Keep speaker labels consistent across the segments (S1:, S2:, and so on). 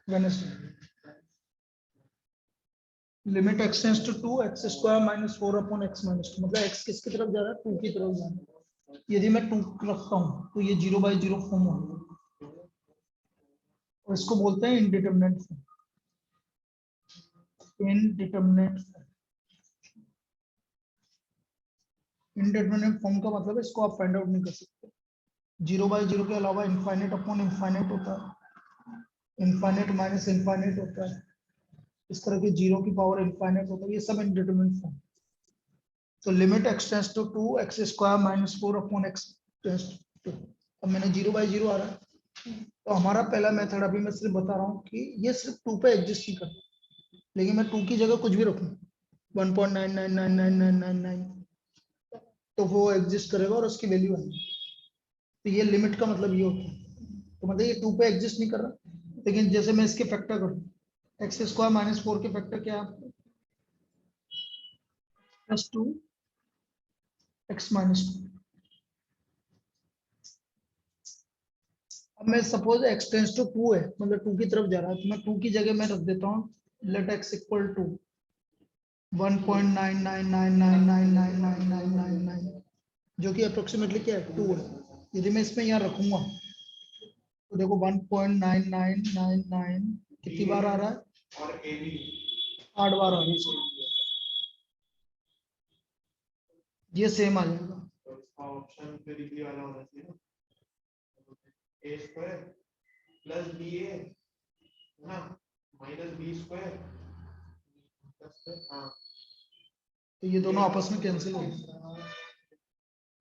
S1: Wednesday. Limit x tends to 2 x square minus 4 upon x minus 2, मतलब x किसकी तरफ जा रहा है, 2 की तरफ जा रहा है। यदि मैं 2 रखता हूँ तो ये 0/0 फॉर्म होगा और इसको बोलते हैं indeterminate form. Indeterminate indeterminate form का मतलब है इसको आप फाइंड आउट नहीं कर सकते। 0/0 के अलावा इनफाइनाइट अपॉन इनफाइनाइट होता है, इनफाइनाइट माइनस इनफाइनाइट होता है, इस तरह के 0 की पावर इनफाइनाइट होता है, ये सब इनडिटरमिनेट फॉर्म। तो limit x tends to 2 x square minus 4 upon x tends to 2। अब मैंने 0/0 आ रहा है, तो हमारा पहला मेथड अभी मैं सिर्फ बता रहा हूँ कि ये सिर्फ 2 पे एग्जिस्ट नहीं करता, लेकिन मैं 2 की जगह कुछ भी रखूँ 1.999999 तो वो एग्जिस्ट करेगा और उसकी वैल्यू आएगी। तो ये लिमिट का मतलब ये होता है। तो मतलब ये 2 पे एग्जिस्ट नहीं कर रहा, लेकिन जैसे मैं इसके फैक्टर करूँ, एक्स स्क्वायर माइनस 4 के फैक्टर क्या है, प्लस 2 x माइनस 2। अब मैं सपोज x टेंड्स टू 2 है, मतलब 2 की तरफ जा रहा है, तो मैं 2 की जगह में रख देता हूँ लेट x इक्वल टू 1.99999999 जो कि अप्रोक्सीमेटली क्या है 2 है। यदि मैं इसमें यहाँ रखूंगा तो देखो 1.9999 कितनी बार आ रहा है, 8 बार आ रहा है, ये सेम आ जाएगा।
S2: ऑप्शन फिर ये वाला होना चाहिए a स्क्वायर प्लस ba ना माइनस b स्क्वायर। हाँ
S1: तो ये दोनों आपस में कैंसिल हो जाएंगे,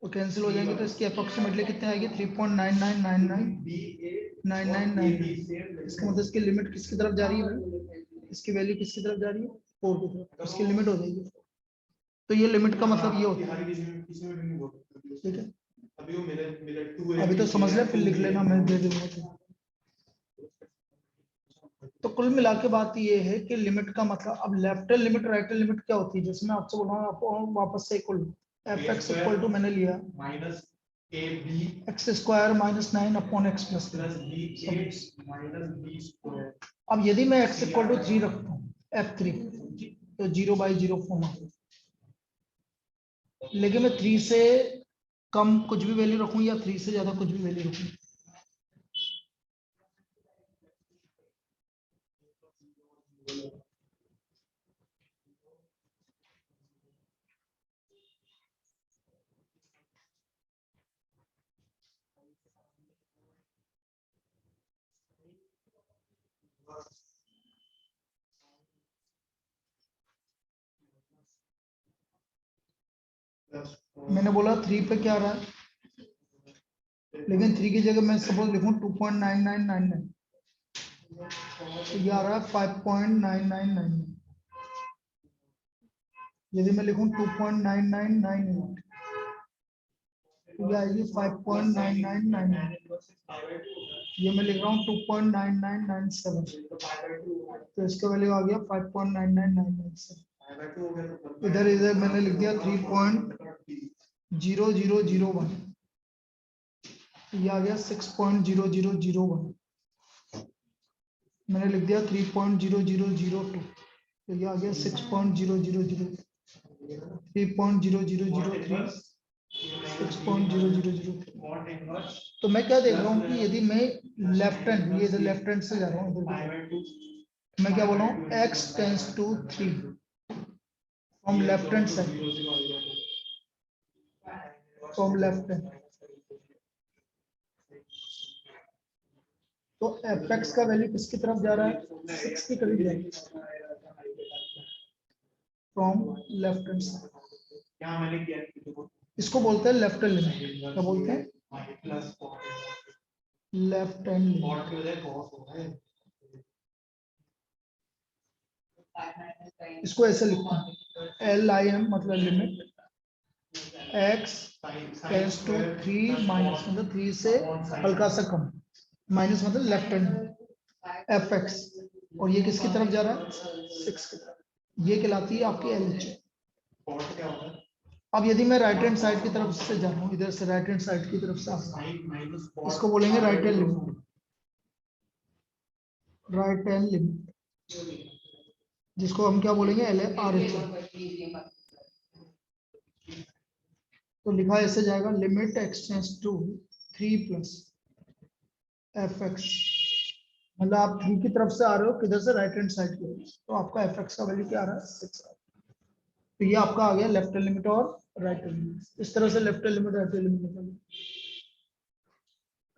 S1: और कैंसिल हो जाएंगे तो इसकी अप्रोक्सीमेटली कितने आएगी 3.99999999। इसका मतलब इसकी लिमिट किसकी तरफ जा रही है भाई, इसकी वैल्यू किसकी तरफ जा रही है 4 की तरफ, इसकी लिमिट हो जाएगी। तो ये लिमिट का मतलब ये होता है, ठीक है।
S2: अभी वो मिनट 2
S1: अभी तो समझ ले फिर लिख लेना, मैं दे दूंगा। तो कुल मिला के बात ये है कि लिमिट का मतलब, अब left hand limit right hand limit क्या होती है, जैसे मैं आपसे बोल रहा हूँ आपको वापस से इक्वल fx इक्वल टू मैंने लिया
S2: minus ab
S1: x square minus 9 upon x plus
S2: minus b square.
S1: अब यदि मैं x इक्वल टू 3 रखता हूँ f3 तो 0/0 फॉर्म आ गया, लेकिन मैं 3 से कम कुछ भी वैल्यू रखूं या 3 से ज्यादा कुछ भी वैल्यू रखूं, मैंने बोला 3 पे क्या आ रहा है, लेकिन 3 की जगह मैं सपोज लिखूं 2.9999 तो ये आ रहा है 5.9999। यदि मैं लिखूं 2.9998 तो ये आएगी 5.9999। ये मैं लिख रहा हूँ 2.9997 तो इसका वैल्यू आ गया 5.99997। इधर इधर मैंने लिख दिया 3.0001, ये आ गया 6.0001। मैंने लिख दिया 3.0002 तो ये आ गया 6.0003, 3.0003, 6.0003। तो मैं क्या देख रहा हूँ कि यदि मैं लेफ्ट हैंड, ये इधर लेफ्ट हैंड से जा रहा हूँ, मैं क्या बोल रहा हूँ x tends to 3 from left hand side, from left hand. तो fx का वैल्यू किसकी तरफ जा रहा है, 6 के करीब जा रहा है फ्रॉम लेफ्ट हैंड साइड।
S2: क्या मैंने किया
S1: इसको बोलते हैं लेफ्ट हैंड लिमिट। क्या बोलते हैं, लेफ्ट हैंड लिमिट। इसको ऐसे लिखते हैं LIM मतलब limit x tends to 3 minus मतलब 3 से हल्का सा कम, माइनस मतलब लेफ्ट हैंड fx, और ये किसकी तरफ जा रहा है 6 की तरफ, ये कहलाती है आपकी LH। अब यदि मैं राइट हैंड साइड की तरफ से जा रहा हूँ, इधर से राइट हैंड साइड की तरफ से इसको बोलेंगे right hand limit. Right hand limit, जिसको हम क्या बोलेंगे एल आर एच। तो लिखा ऐसे जाएगा limit expanse to 3 plus f x, मतलब आप 3 की तरफ से आ रहे हो किधर से, राइट हैंड साइड की, तो आपका एफ एक्स का वैल्यू क्या आ रहा है 6। तो ये आपका आ गया लेफ्ट हैंड लिमिट और राइट हैंड लिमिट। इस तरह से left hand limit right hand limit निकालेंगे।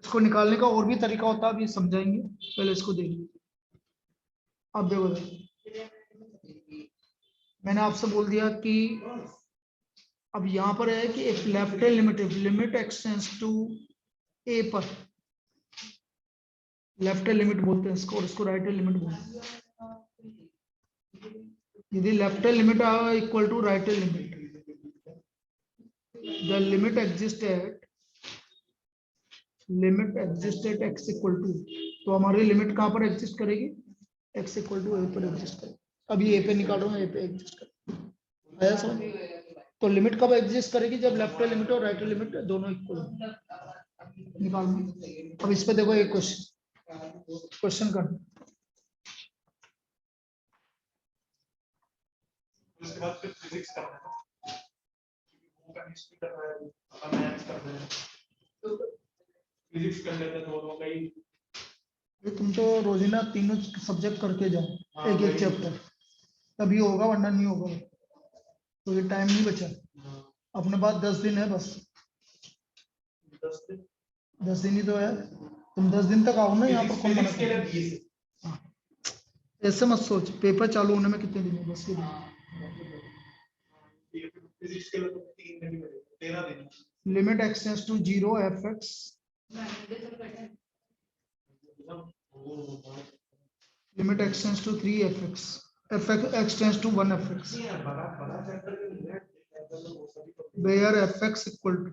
S1: इसको निकालने का और भी तरीका होता है, अभी समझाएंगे, पहले इसको देखिए। अब देखो मैंने आपसे बोल दिया कि अब यहाँ पर है कि एक left hand limit, limit expanse to a पर, लेफ्ट हैंड लिमिट बोलते हैं इसको, और इसको राइट हैंड लिमिट बोलते हैं। यदि left hand limit equal to right hand limit, the limit exist at x equal to, तो हमारी लिमिट कहां पर एग्जिस्ट करेगी, एक्स इक्वल टू ए पर एग्जिस्ट करेगी। अभी ए पे निकाल रहा हूँ, ए पे एग्जिस्ट करेगी, आया समझ? तो लिमिट कब एग्जिस्ट करेगी, जब लेफ्ट हैंड लिमिट और राइट हैंड लिमिट दोनों इक्वल हो। निकालना। अब इस पे देखो एक क्वेश्चन कर,
S2: उसके बाद फिर फिजिक्स करना है, केमिस्ट्री करना है, मैथ्स करना है, तो फिजिक्स कर लेते हैं दोनों का ही।
S1: तुम तो रोजाना तीनों सब्जेक्ट करके जाओ,
S2: हाँ,
S1: एक एक चैप्टर, तभी होगा, वरना नहीं होगा। तो ये टाइम नहीं बचा, अपने पास 10 दिन है बस। 10 दिन ही तो है, तुम 10 दिन तक आओ ना यहाँ पर, कौन मना कर रहा है? ऐसे मत सोच, पेपर चालू होने में कितने दिन है, बस ये
S2: फिजिक्स के लिए तो 3 दिन ही लगेगा, 13 दिन।
S1: Limit expanse to 0 f x, limit expanse to 3 f x, f x tends to 1 f x, where f x equal to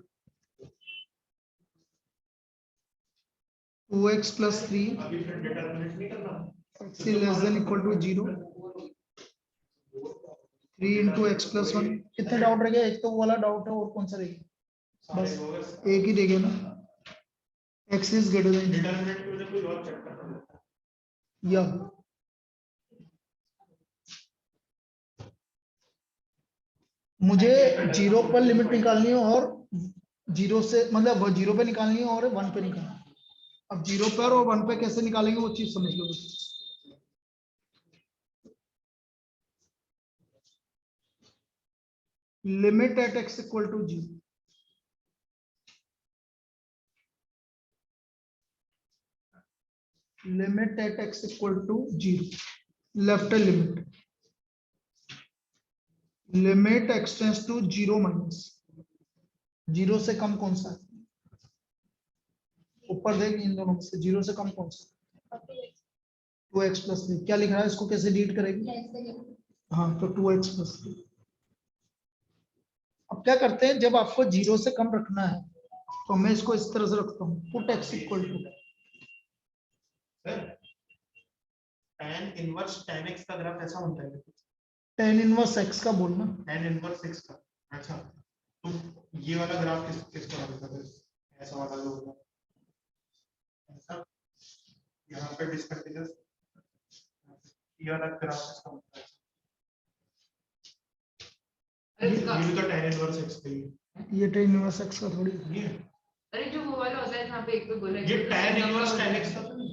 S1: 2x plus 3
S2: अभी फिर डिटरमिनेंट नहीं करना,
S1: x is less than equal to 0, 3 into x plus 1। कितने doubt रह गए, एक तो वो वाला डाउट है, और कौन सा रह गया, बस एक ही रह गया ना, x is greater than 0।
S2: Determinant में कोई और चेक करना है
S1: या मुझे 0 पर लिमिट निकालनी है, और 0 से मतलब 0 पे निकालनी है और 1 पे निकालनी है। अब 0 पर और 1 पे कैसे निकालेंगे वो चीज समझ लो बस। Limit at x equal to 0, limit at x equal to 0, left limit, limit expanse to 0 minus 0 से कम कौन सा है, ऊपर देख इन दोनों में से 0 से कम कौन सा, 2x प्लस 3। क्या लिख रहा है, इसको कैसे डीट करेगी, हाँ तो 2x प्लस 3। अब क्या करते हैं, जब आपको 0 से कम रखना है तो मैं इसको इस तरह से रखता हूँ, put x equal to
S2: tan inverse tan x का ग्राफ ऐसा होता है,
S1: tan इनवर्स x का बोलना,
S2: tan इनवर्स x का। अच्छा, तो ये वाला ग्राफ किस तरह होता है, ऐसा वाला जो होगा ऐसा, यहाँ पे डिसकंटिन्यूअस, ये वाला ग्राफ इसका होता है, ये भी तो tan इनवर्स x का ही है।
S1: ये tan इनवर्स x का थोड़ी
S2: ये
S3: अरे जो वो वाला होता है जहाँ पे एक पे बोला
S2: ये tan इनवर्स tan x का तो नहीं,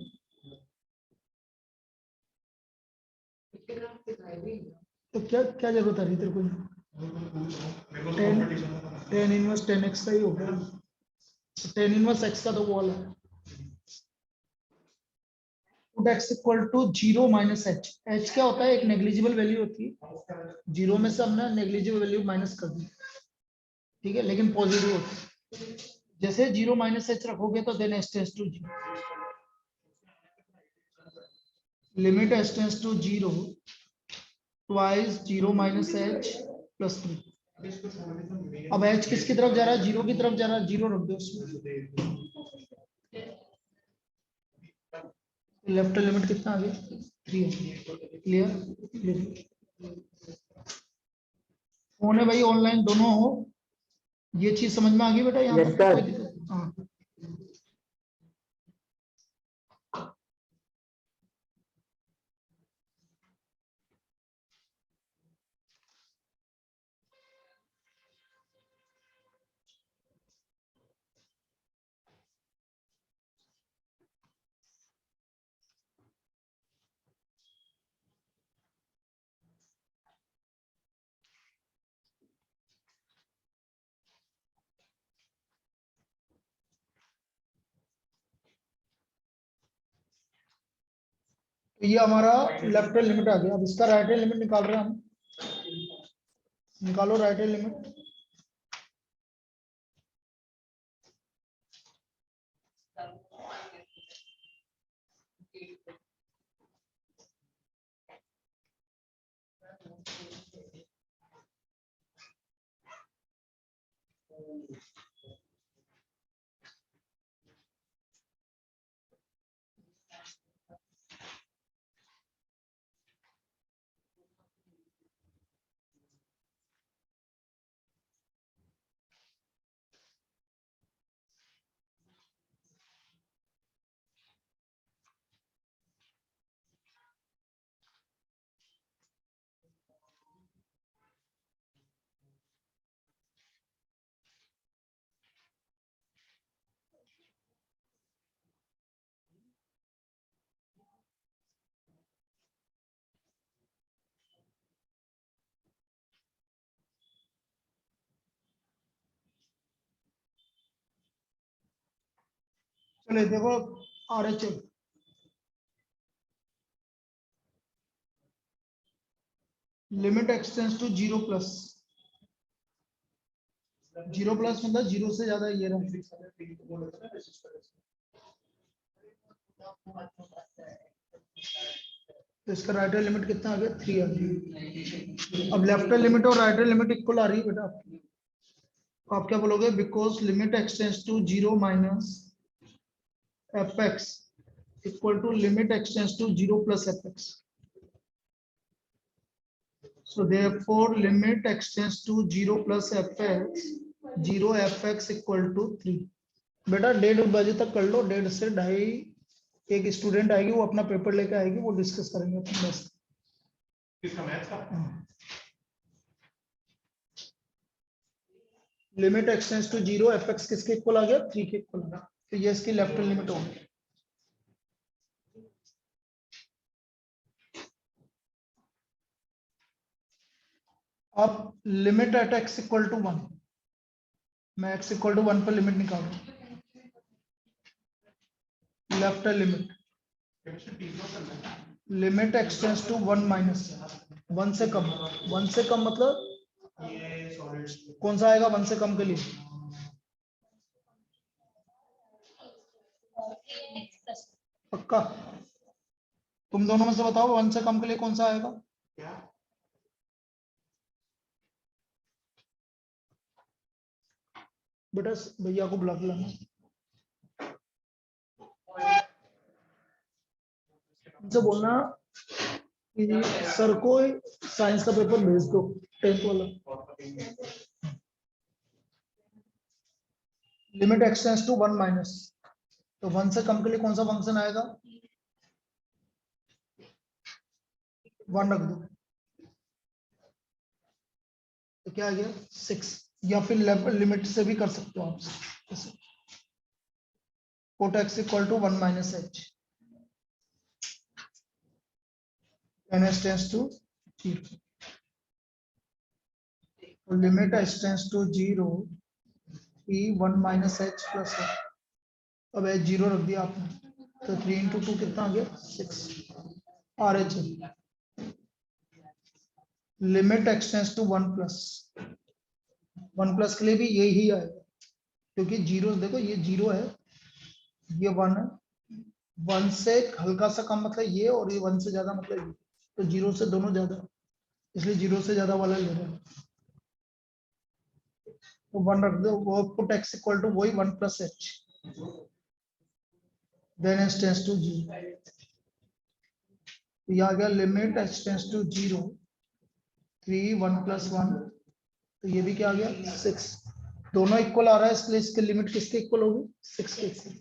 S3: इसके ग्राफ दिखाई भी नहीं।
S1: तो क्या क्या जरूरत है तेरे को,
S2: मेरे को
S1: tan
S2: competition
S1: tan inverse tan x का ही होगा, tan इनवर्स x का तो वो वाला है, put x equal to 0 minus h। h क्या होता है, एक नेग्लिजिबल वैल्यू होती है, 0 में से हमने नेग्लिजिबल वैल्यू माइनस कर दी, ठीक है, लेकिन पॉजिटिव होती है। जैसे 0 माइनस h रखोगे तो then h tends to 0, limit h tends to 0 twice 0 minus h plus 3। अब h किसकी तरफ जा रहा है, 0 की तरफ जा रहा है, 0 रख दो उसमें, लेफ्ट लिमिट कितना आ गया 3। क्लियर, फोन है भाई, ऑनलाइन दोनों हो, ये चीज समझ में आ गई बेटा, यहाँ
S4: Yes,
S1: पर
S4: sir.
S1: कोई दिक्कत, हाँ ये हमारा लेफ्ट हैंड लिमिट आ गया। अब इसका राइट हैंड लिमिट निकाल रहे हैं हम। निकालो राइट हैंड लिमिट। चलिए देखो RHS limit expanse to 0 plus. 0 plus मतलब 0 से ज्यादा ये रहा। तो इसका राइट हैंड लिमिट कितना आ गया 3 आ गया। अब लेफ्ट हैंड लिमिट और राइट हैंड लिमिट इक्वल आ रही है बेटा आपकी। तो आप क्या बोलोगे because limit expanse to 0 minus fx equal to limit expanse to 0 plus fx। So therefore limit extends to 0 plus fx 0 fx equal to 3। बेटा 1:30 बजे तक कर लो। 1:30 से 2:30 एक स्टूडेंट आएगी, वो अपना पेपर लेकर आएगी, वो डिस्कस करेंगे अपने बस।
S2: किसका मैथ्स का?
S1: लिमिट एक्सटेंस टू 0 fx किसके इक्वल आ गया 3 के इक्वल आ गया। तो ये इसकी लेफ्ट हैंड लिमिट होगी। अब limit at x equal to 1, मैं x इक्वल टू 1 पर लिमिट निकाल रहा हूँ। Left hand limit expanse to 1 minus 1 से कम। 1 से कम मतलब
S2: ये सॉलिड
S1: कौन सा आएगा 1 से कम के लिए? पक्का? तुम दोनों में से बताओ 1 से कम के लिए कौन सा आएगा?
S2: क्या?
S1: बेटा भैया को बुला लेना, उनसे बोलना कि सर को साइंस का पेपर भेज दो 10th वाला। लिमिट एक्सटेंस टू 1 माइनस, तो 1 से कम के लिए कौन सा फंक्शन आएगा? 1 रख दो, तो क्या आ गया 6। या फिर लिमिट से भी कर सकते हो आप। कोट x equal to 1 minus h n s tends to 0। Limit h tends to 0 e 1 minus h plus. अब एच 0 रख दिया आपने, तो 3 इंटू 2 कितना आ गया 6 r h. Limit expanse to 1 plus. 1 plus के लिए भी यही आएगा, क्योंकि जीरो देखो ये 0 है, ये 1 है। 1 से हल्का सा कम मतलब ये, और ये 1 से ज्यादा मतलब ये। तो 0 से दोनों ज्यादा, इसलिए 0 से ज्यादा वाला ले रहे हैं। तो 1 रख दो, वो पुट एक्स इक्वल टू वही 1 plus h then h tends to 0। तो ये आ गया limit h tends to 0 3 1 plus 1, तो ये भी क्या आ गया 6। दोनों इक्वल आ रहा है, इसलिए इसकी लिमिट किसके इक्वल होगी 6 के इक्वल।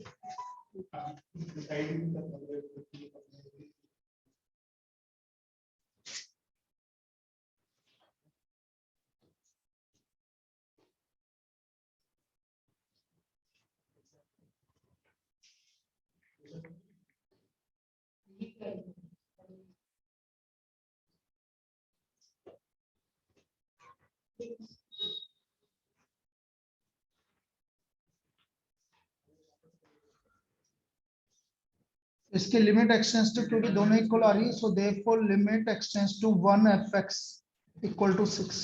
S1: इसकी लिमिट एक्सटेंड्स टू, क्योंकि दोनों इक्वल आ रही है, so therefore limit x tends to 1 fx equal to 6,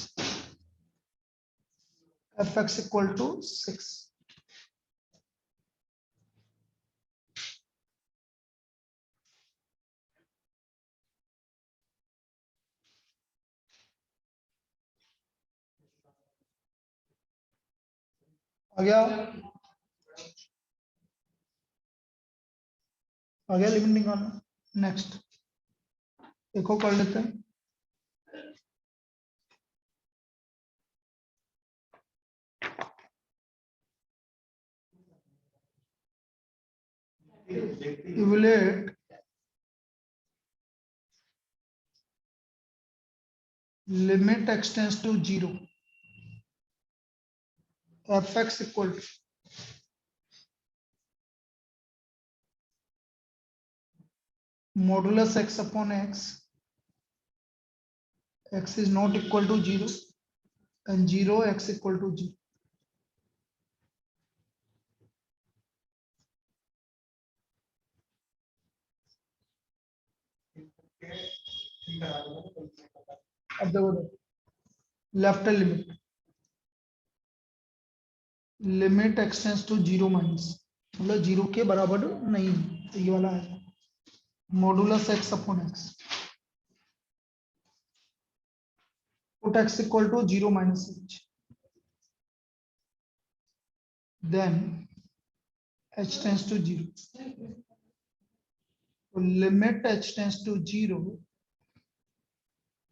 S1: fx equal to 6। आ गया लिमिट निकालना। नेक्स्ट देखो कर लेते हैं। Evaluate limit x tends to 0, fx equal to modulus x upon x, x is not equal to 0 and 0 x equal to 0। अब देखो left limit, limit x tends to 0 minus, मतलब 0 के बराबर नहीं, तो ये वाला है modulus x upon x, put x equal to 0 minus h, then h tends to 0, तो limit h tends to 0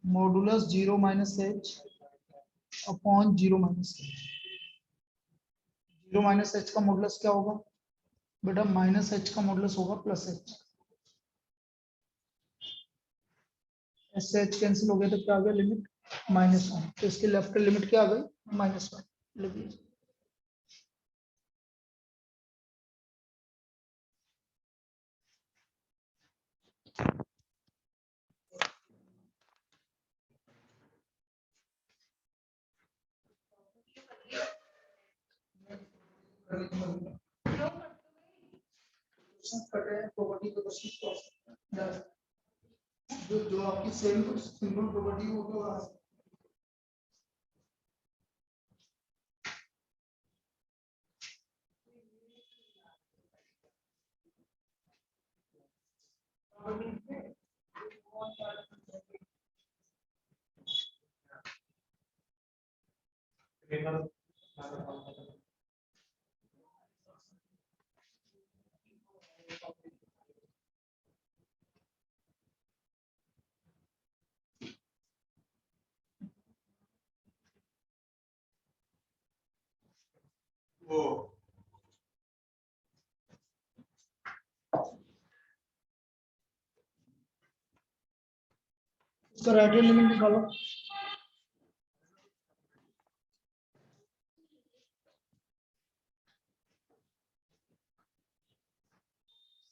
S1: modulus 0 minus h upon 0 minus h। 0 minus h का मॉडुलस क्या होगा बेटा, माइनस h का मॉडुलस होगा प्लस h, s से h cancel हो गया तो क्या आ गया लिमिट -1, तो इसकी लेफ्ट लिमिट क्या आ गई -1 लिख लीजिए। जो आपकी सिंपल प्रॉपर्टी वो तो
S2: वो
S1: इसका राइट लिमिट निकालो।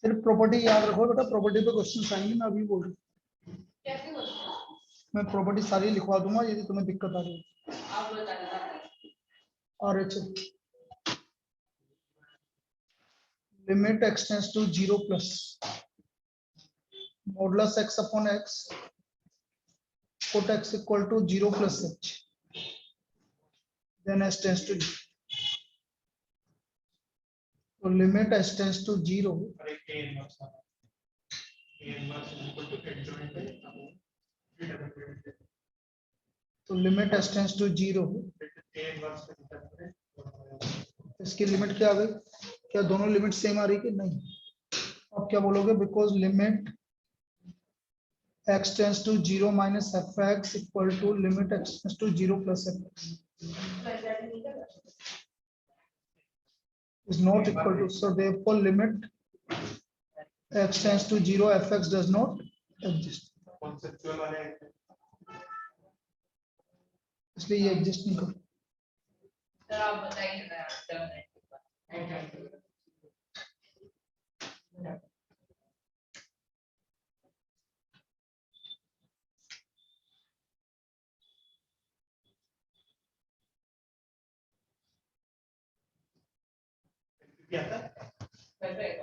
S1: सिर्फ प्रॉपर्टी याद रखो बेटा, प्रॉपर्टी पे क्वेश्चन आएंगे, मैं अभी बोल रही हूँ।
S3: कैसे होता है?
S1: मैं प्रॉपर्टी सारी लिखवा दूंगा यदि तुम्हें दिक्कत आ रही है।
S3: आप बता दीजिए।
S1: और limit x tends to 0 plus modulus x upon x, put x equal to 0 plus h, then h tends to 0, तो लिमिट h tends to 0,
S2: और एक a इनवर्स आता है, a inverse is equal to adjoint है v डबल प्राइम,
S1: तो limit h tends to 0,
S2: a inverse का मतलब है
S1: इसकी लिमिट क्या आ गई, क्या दोनों लिमिट सेम आ रही कि नहीं, अब क्या बोलोगे, because limit x tends to 0 minus fx equal to limit x tends to 0 plus fx is not equal to, so therefore limit x tends to 0 fx does not exist,
S2: conceptual वाले
S1: इसलिए ये exist नहीं करता।
S3: Sir आप बताइए ना answer.
S2: क्या था
S3: perfect.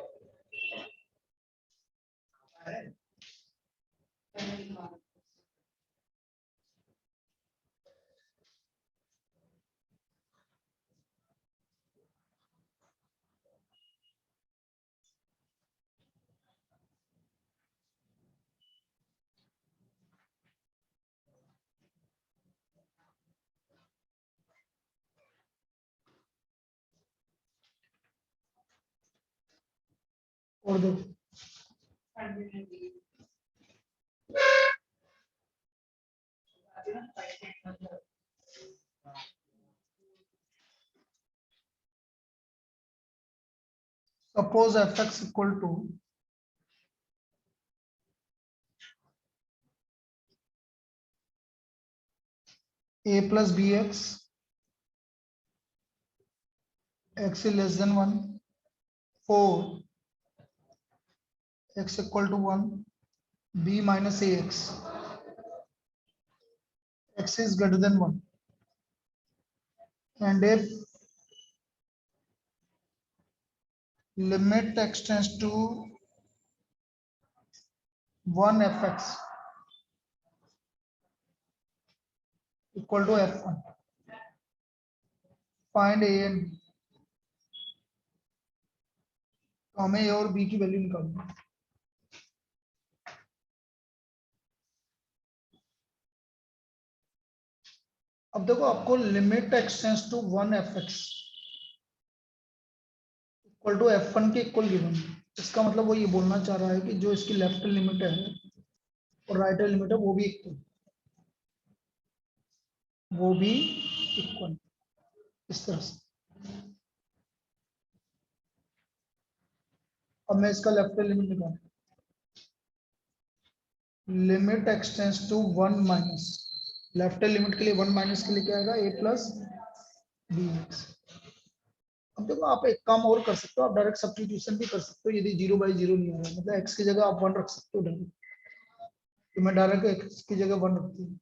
S1: और दो suppose fx equal to a plus bx x is less than 1 4 x equal to 1 b minus ax x is greater than 1 and if limit x tends to 1 fx equal to f1 find a and b तो हमें a और b की value निकालनी है। अब देखो आपको limit expanse to 1 fx equal to f1 के इक्वल गिवन है। इसका मतलब वो ये बोलना चाह रहा है कि जो इसकी लेफ्ट लिमिट है और राइट लिमिट है वो भी इक्वल इस तरह से। अब मैं इसका लेफ्ट लिमिट निकालूं limit expanse to 1 minus left limit के लिए 1 माइनस के लिए क्या आएगा a प्लस बी एक्स। अब देखो आप एक काम और कर सकते हो आप डायरेक्ट सब्स्टिट्यूशन भी कर सकते हो यदि 0/0 नहीं आ रहा मतलब x की जगह आप 1 रख सकते हो डायरेक्ट। तो मैं डायरेक्ट x की जगह 1 रखती हूँ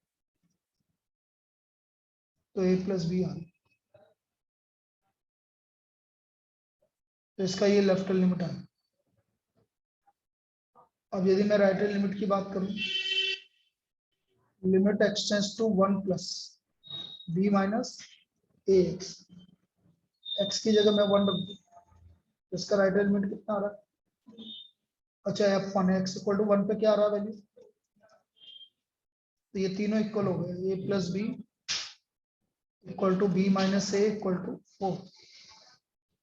S1: तो a प्लस बी आ गया। तो इसका ये लेफ्ट लिमिट है। अब यदि मैं राइट लिमिट की बात करूं limit expanse to 1 plus b minus a x की जगह मैं 1 रख दूं तो इसका राइट लिमिट कितना आ रहा है अच्छा f1 x इक्वल टू 1 पे क्या आ रहा है वैल्यू तो ये तीनों इक्वल हो गए a plus b equal to b minus a equal to 4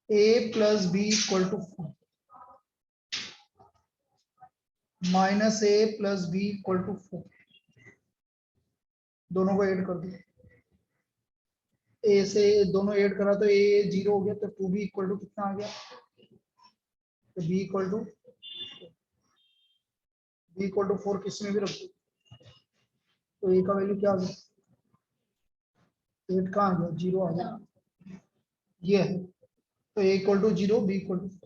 S1: a plus b equal to 4 minus a plus b equal to 4 दोनों को ऐड कर दिया ए से दोनों ऐड करा तो ए 0 हो गया तो 2b इक्वल टू कितना आ गया तो b इक्वल टू 4 किसी में भी रख दो तो a का वैल्यू क्या आ गया 8 कहाँ आ गया 0 आ गया ये है तो a equal to 0 b equal to 4।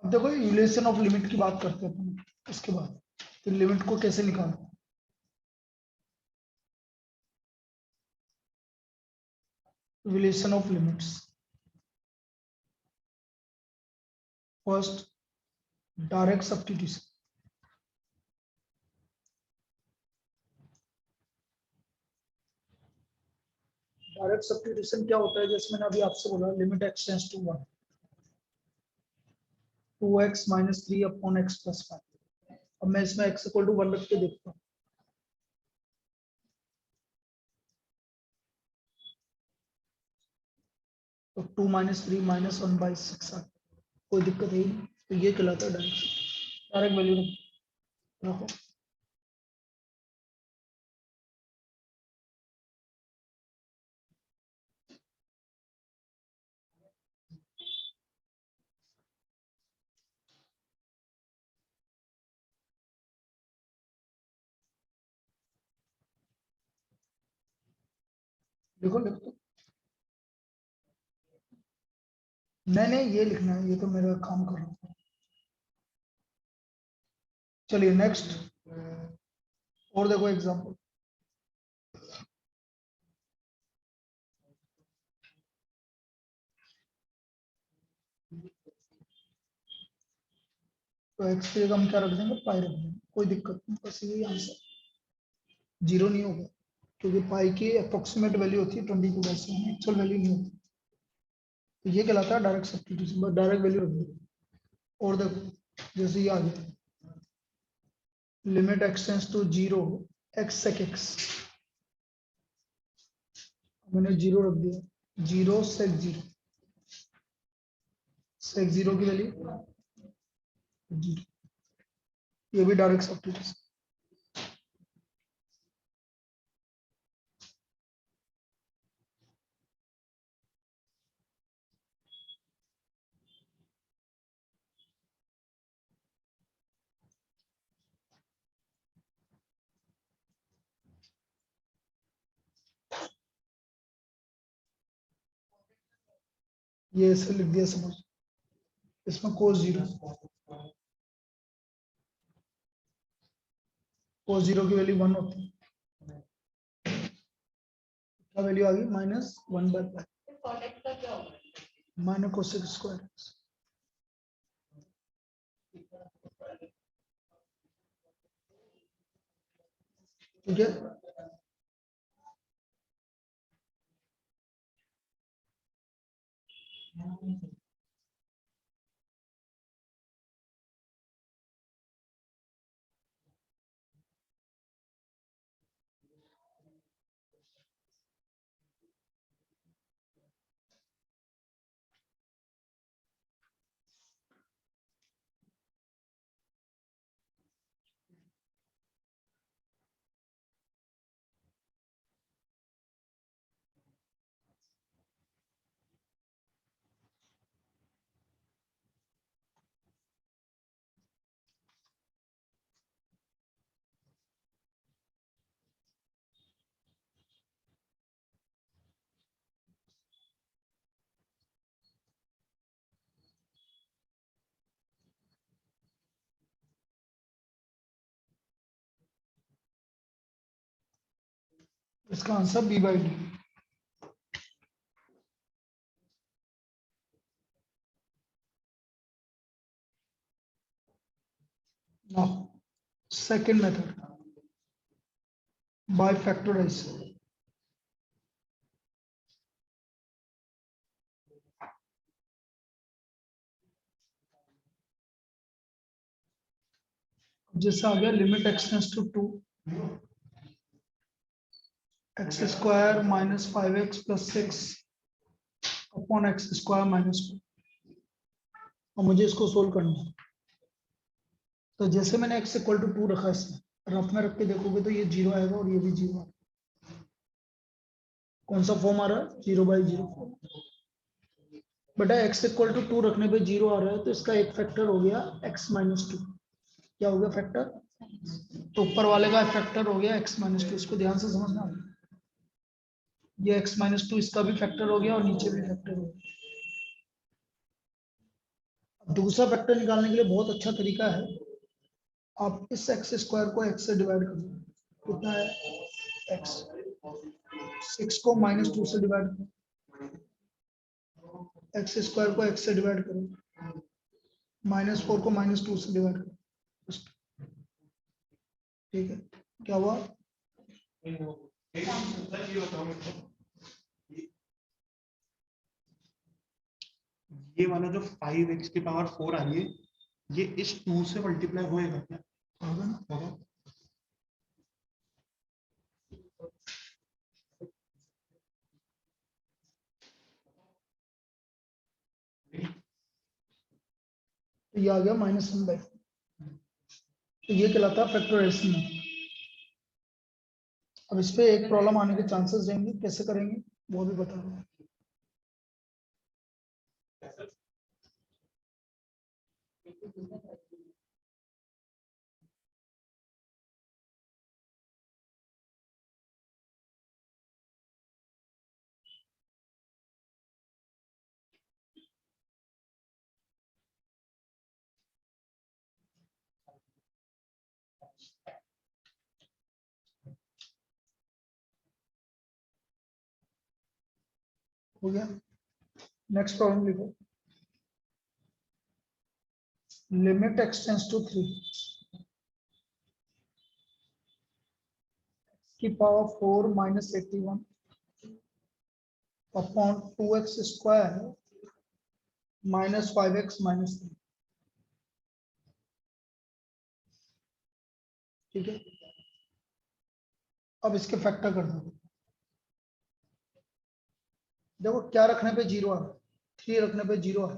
S1: अब देखो यूलेशन ऑफ लिमिट की बात करते हैं अपन उसके बाद, तो लिमिट को कैसे निकालना। Relation of limits, first direct substitution. Direct substitution क्या होता है, जैसे मैंने अभी आपसे बोला limit x tends to 1, 2x minus 3 upon x plus 5। अब मैं इसमें x इक्वल टू 1 रख के देखता हूँ, तो 2 माइनस 3 माइनस 1/6 कोई दिक्कत है नहीं, तो ये कहलाता है डायरेक्ट। डायरेक्ट वैल्यू रखो। देखो लिख दो, नहीं ये लिखना है, ये तो मेरा काम कर रहा हूँ। चलिए नेक्स्ट, और देखो एग्जांपल। तो एक्स की जगह हम क्या रख देंगे, पाई रख देंगे, कोई दिक्कत नहीं, बस यही आंसर। जीरो नहीं होगा क्योंकि पाई की अप्रोक्सीमेट वैल्यू होती है 22/7, एक्चुअल वैल्यू नहीं होती। तो ये कहलाता है डायरेक्ट सब्स्टिट्यूशन, बस डायरेक्ट वैल्यू रख दो। और देखो जैसे ये आ गया limit x tends to 0 x sec x, मैंने 0 रख दिया, 0 सेक 0, सेक 0 की वैल्यू 0, ये भी डायरेक्ट सब्स्टिट्यूशन। ये ऐसे लिख दिया समझ, इसमें कोस 0, कोस 0 की वैल्यू 1 होती है, क्या वैल्यू आ गई -1/5
S3: कॉटेक्स का क्या होगा?
S1: Minus cosec square. ठीक है, इसका answer B/D। Now second method, by factorise. जैसे आ गया limit x tends to 2 x square minus 5x plus 6 upon x square -2, और मुझे इसको सोल्व करना है। तो जैसे मैंने x इक्वल टू 2 रखा है, इसमें रफ में रख के देखोगे तो ये 0 आएगा और ये भी 0 आएगा। कौन सा फॉर्म आ रहा है, 0/0 फॉर्म। बेटा x इक्वल टू 2 रखने पे 0 आ रहा है, तो इसका एक फैक्टर हो गया x-2। क्या हो गया फैक्टर, तो ऊपर वाले का फैक्टर हो गया x-2, इसको ध्यान से समझना। ये x-2 इसका भी फैक्टर हो गया और नीचे भी फैक्टर हो गया। अब दूसरा फैक्टर निकालने के लिए बहुत अच्छा तरीका है, आप इस एक्स स्क्वायर को एक्स से डिवाइड कर दो, कितना है एक्स, 6 को -2 से डिवाइड करो, एक्स स्क्वायर को एक्स से डिवाइड करो, -4 को -2 से डिवाइड करो, ठीक है, क्या हुआ?
S2: ये वाला जो 5x की पावर 4 आ रही है, ये इस 2 से मल्टीप्लाई होएगा क्या?
S1: होगा ना?
S2: होगा।
S1: तो ये आ गया -1/4, तो ये कहलाता है फैक्टराइजेशन। अब इस पे एक प्रॉब्लम आने के चांसेस रहेंगे, कैसे करेंगे वो भी बता रहा हूँ। हो गया, नेक्स्ट प्रॉब्लम लिखो, लिमिट x टेंड्स टू 3 की power 4 -81 upon 2x square -5x -3, ठीक है। अब इसके फैक्टर कर दो, देखो क्या रखने पे 0 है, 3 रखने पे 0 है,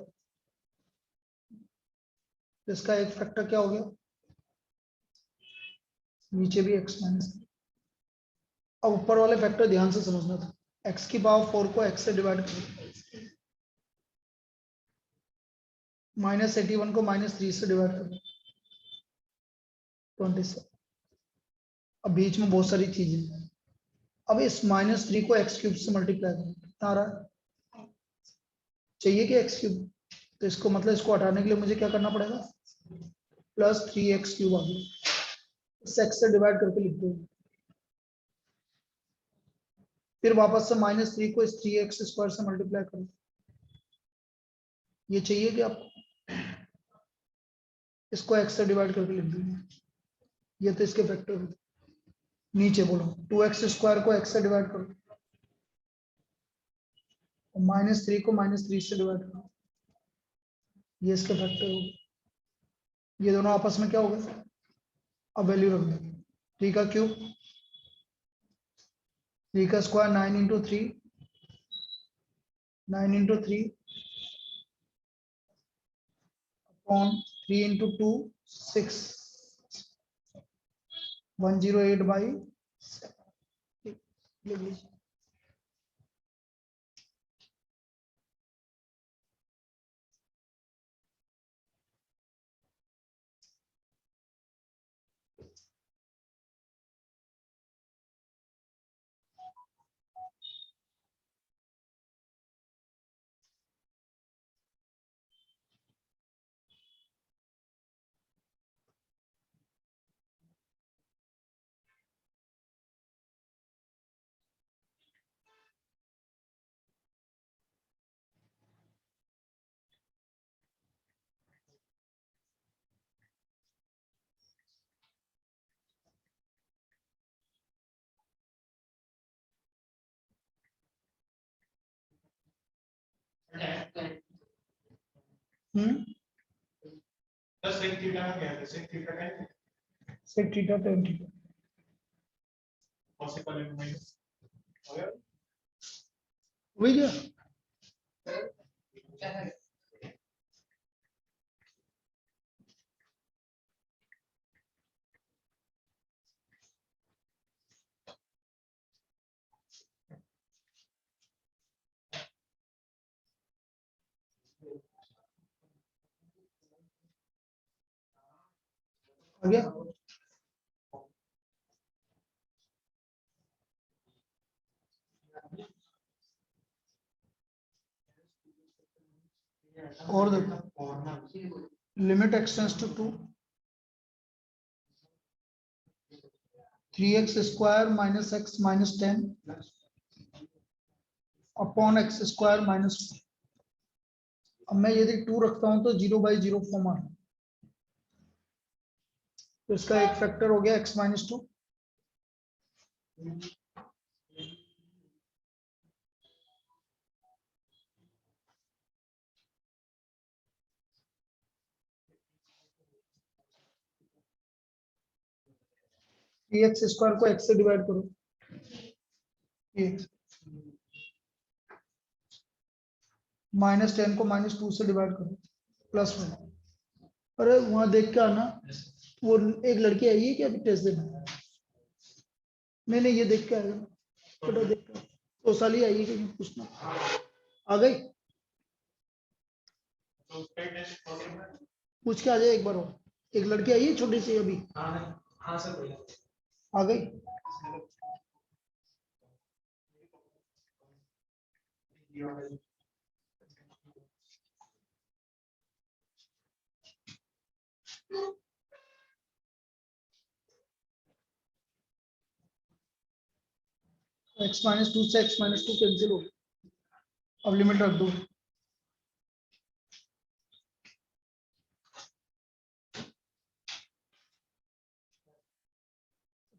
S1: तो इसका एक फैक्टर क्या हो गया, नीचे भी x -3। अब ऊपर वाले फैक्टर ध्यान से समझना था, x की पावर 4 को x से डिवाइड करो, -81 को -3 से डिवाइड करो, 27। अब बीच में बहुत सारी चीजें, अब इस -3 को x³ से मल्टीप्लाई करो, कितना आ रहा है, चाहिए कि x³, तो इसको मतलब इसको हटाने के लिए मुझे क्या करना पड़ेगा, +3x³ आ गया, इस x से डिवाइड करके लिख दो, फिर वापस से -3 को इस 3x² से मल्टीप्लाई करो, ये चाहिए कि आपको, इसको x से डिवाइड करके लिख दूंगा, ये तो इसके फैक्टर हो, नीचे बोलो 2x² को x से डिवाइड करो, -3 को -3 से डिवाइड करो, ये इसके फैक्टर हो, ये दोनों आपस में क्या हो गए, अब वैल्यू रख दो, 3 का क्यूब, 3 का स्क्वायर 9 × 3, 9 × 3 अपॉन 3 × 2 6, 108/7 लिख लीजिए।
S2: sec थीटा का क्या है, sec थीटा का है,
S1: sec theta tan theta,
S2: cos इक्वल माइनस हो गया।
S1: वही क्या, आ गया, और देखो
S2: corner
S1: limit expanse to 2 3x square minus x minus 10 upon x square minus. अब मैं यदि 2 रखता हूं तो 0/0 फॉर्म आ रहा है। तो इसका एक फैक्टर हो गया x माइनस 2। एक्स स्क्वायर को x से डिवाइड करो, माइनस 10 को माइनस 2 से डिवाइड करो, प्लस 1। अरे वहां देख के आना, वो एक लड़की आई है क्या अभी टेस्ट देना? नहीं ये देख के आएगा, बेटा देख के तो साल ही आई है कि पूछना आ गई,
S2: तो उसका टेस्ट पॉसिबल है।
S1: पूछ के आ जाए एक बार और। एक लड़की आई है छोटी सी अभी,
S2: हाँ सर भैया
S1: आ गई।
S2: ये वाला
S1: x माइनस 2 से x माइनस 2 कैंसिल हो गया। अब लिमिट रख दो,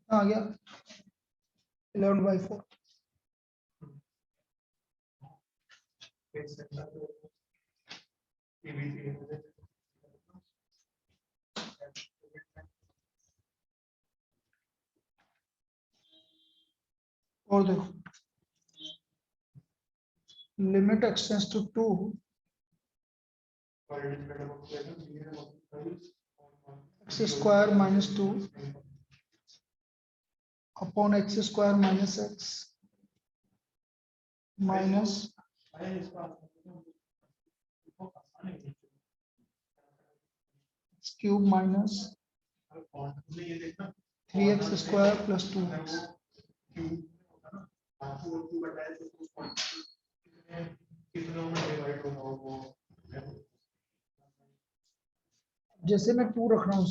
S1: आ गया 11/4। और देखो limit expanse to 2 x square minus 2 upon x square minus x minus cube minus 3x square plus 2x। जैसे मैं 2 रख रहा हूँ